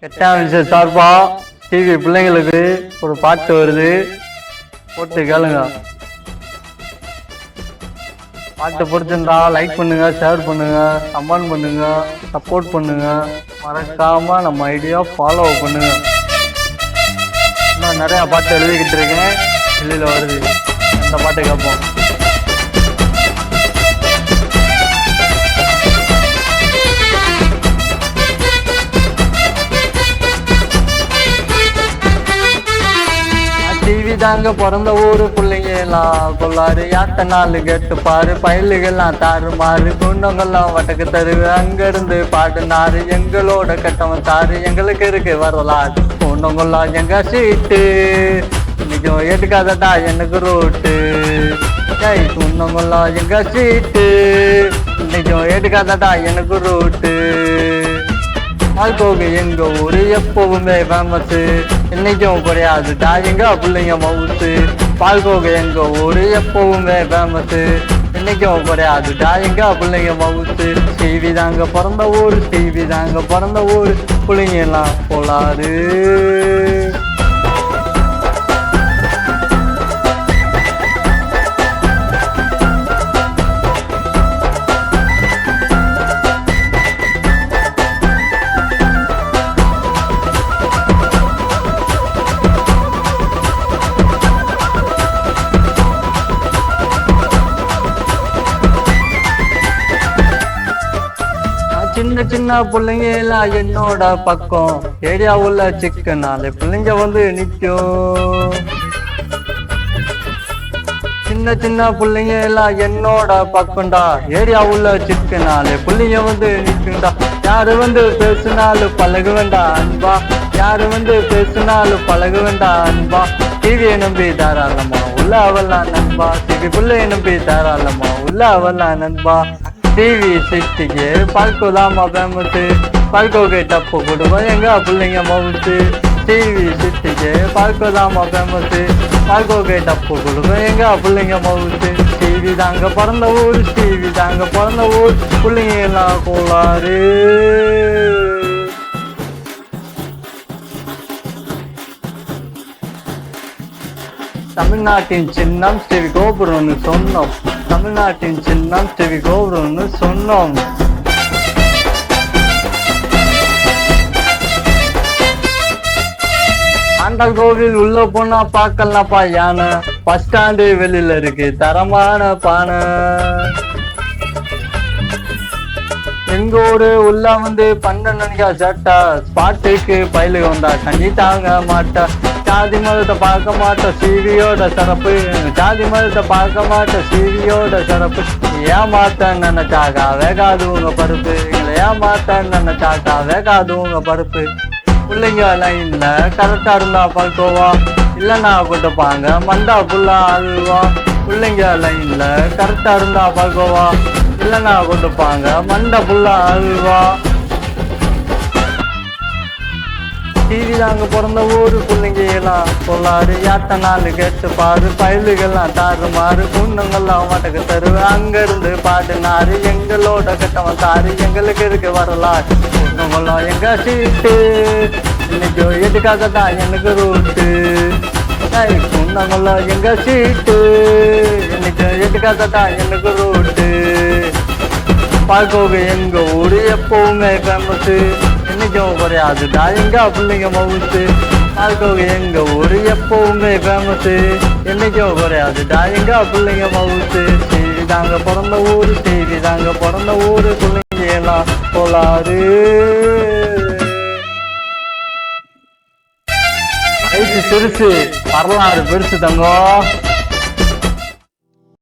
எட்டாம் விஷயம் சார்பா டிவி பிள்ளைங்களுக்கு ஒரு பாட்டு வருது, போட்டு கேளுங்க. பாட்டு பிடிச்சிருந்தா லைக் பண்ணுங்க, ஷேர் பண்ணுங்க, கமெண்ட் பண்ணுங்க, சப்போர்ட் பண்ணுங்க. மறக்காம நம்ம ஐடியா ஃபாலோ பண்ணுங்க. நான் நிறைய பாட்டு எழுதிக்கிட்டு இருக்கேன், வெளியில வருது, அந்த பாட்டு கேட்போம். டிவி தாங்க பிறந்த ஊரு பிள்ளைங்க எல்லாம் கொள்ளாரு. யாத்த நாள் கேட்டு பாரு, பயலுகள்லாம் தாறு மாறு, குண்டங்கள்லாம் வட்டக்கு தருவு. அங்க இருந்து பாட்டுனாரு, எங்களோட கட்டவன் தாரு, எங்களுக்கு இருக்கு வரலாறு. குண்டங்கள்லாம் எங்க சீட்டு, இன்னைக்கு எடுக்காதடா எனக்கு ரோட்டு. குண்டங்கள்லாம் எங்க சீட்டு, இன்னைக்கு எடுக்காதடா எனக்கு ரோட்டு. பால்கோகு எங்க ஊரு எப்பவுமே ஃபேமஸ், இன்னைக்கும் குறையாதுடா எங்க பிள்ளைங்க மவுசு. பால்கோகு எங்க ஊரு எப்பவுமே ஃபேமஸ், இன்னைக்கும் குறையாதுடா எங்க பிள்ளைங்க மவுசு. டிவி தாங்க பிறந்த ஊரு, டிவி தாங்க பிறந்த ஊரு, பிள்ளைங்க எல்லாம் போலாரு. சின்ன சின்ன பிள்ளைங்க எல்லாம் என்னோட பக்கம், ஏரியா உள்ள சிக்கனாலே பிள்ளைங்க வந்து நிற்கும். சின்ன சின்ன பிள்ளைங்க எல்லாம் என்னோட பக்கம்டா, ஏரியா உள்ள சிக்கனாலே பிள்ளைங்க வந்து நிற்கும்டா. யாரு வந்து பேசினாலும் பழகு வேண்டாம் அன்பா, யாரு வந்து பேசினாலும் பழகு வேண்டாம் அன்பா. டிவியை நம்பி தாராளமா உள்ள அவெல்லாம் நண்பா, டிவி பிள்ளைய நம்பி தாராளமா உள்ள அவெல்லாம் நண்பா. டிவி சிட்டிக்கு பால்கோதாமா ஃபேமஸு, பால்கோகை டப்பு கொடுவோம் எங்க பிள்ளைங்க மவுசு. டிவி சிட்டிக்கு பால்கோதாமா ஃபேமஸு, பால்கோகை டப்பு கொடுவோம் எங்க பிள்ளைங்க மவுசு. டிவி தாங்க பிறந்த ஊர், டிவி தாங்க பிறந்த ஊர், பிள்ளைங்க எல்லாம் கோளாறு. தமிழ்நாட்டின் சின்னம் டிவி கோபுரம்னு சொன்னோம், தமிழ்நாட்டின் சின்னம் டிவி கோபுரம்னு சொன்னோம். ஆண்டாள் கோவில் உள்ள போனா பார்க்கலாம்ப்பா யானை, பஸ் ஸ்டாண்டு வெளியில இருக்கு தரமான பானை. எங்க ஊரு உள்ள வந்து 12 மணிக்கா சேட்டா, ஸ்பாட்டுக்கு பயிலுக்கு வந்தா கண்ணி தாங்க மாட்டா. ஜாதி மதத்தை பார்க்க மாட்டோம் சீவியோட சிறப்பு, ஜாதி மதத்தை பார்க்க மாட்டோம் சீவியோட சிறப்பு. ஏமாத்த நினைச்சாக்கா வேகாது உங்க பருப்பு, எங்களை ஏமாத்த நினைச்சாக்கா வேகாது உங்க பருப்பு. பிள்ளைங்க லைன்ல கரெக்டா இருந்தா பால்கோவா, இல்லைன்னா கொடுப்பாங்க மண்டா புல்லா அல்வா. பிள்ளைங்க லைன்ல கரெக்டா இருந்தா பால்கோவா, இல்லைன்னா கொடுப்பாங்க மண்டா புல்லா அல்வா. டிவி தாங்க பிறந்த ஊரு, பிள்ளைங்க எல்லாம் சொல்லாரு. யாத்த நாள் கேட்டு பாரு, பயலுகள்லாம் தாறு மாறு, குண்டங்கள்லாம் வட்டக்கு தருவு. அங்க இருந்து பாட்டுனாரு, எங்களோட கட்டவன் தாரு, எங்களுக்கு இருக்கு வரலாறு. குண்டங்கள்லாம் எங்க சீட்டு, இன்னைக்கு எதுக்காகத்தான் எனக்கு ரூட்டு. குண்டங்கள்லாம் எங்க சீட்டு, இன்னைக்கு எதுக்காகத்தான் எனக்கு ரூட்டு. பால்கோகு எங்க ஊரு எப்பவுமே ஃபேமஸ், இன்னைக்கும் குறையாதுடா எங்க பிள்ளைங்க மவுசு. பால்கோகு எங்க ஊரு எப்பவுமே ஃபேமஸ், இன்னைக்கும் குறையாதுடா எங்க பிள்ளைங்க மவுசு. டிவி தாங்க பிறந்த ஊரு, டிவி தாங்க பிறந்த ஊரு, பிள்ளைங்க எல்லாம் கோளாறு. வயசு சிறுசு, வரலாறு பெருசு தங்கம்.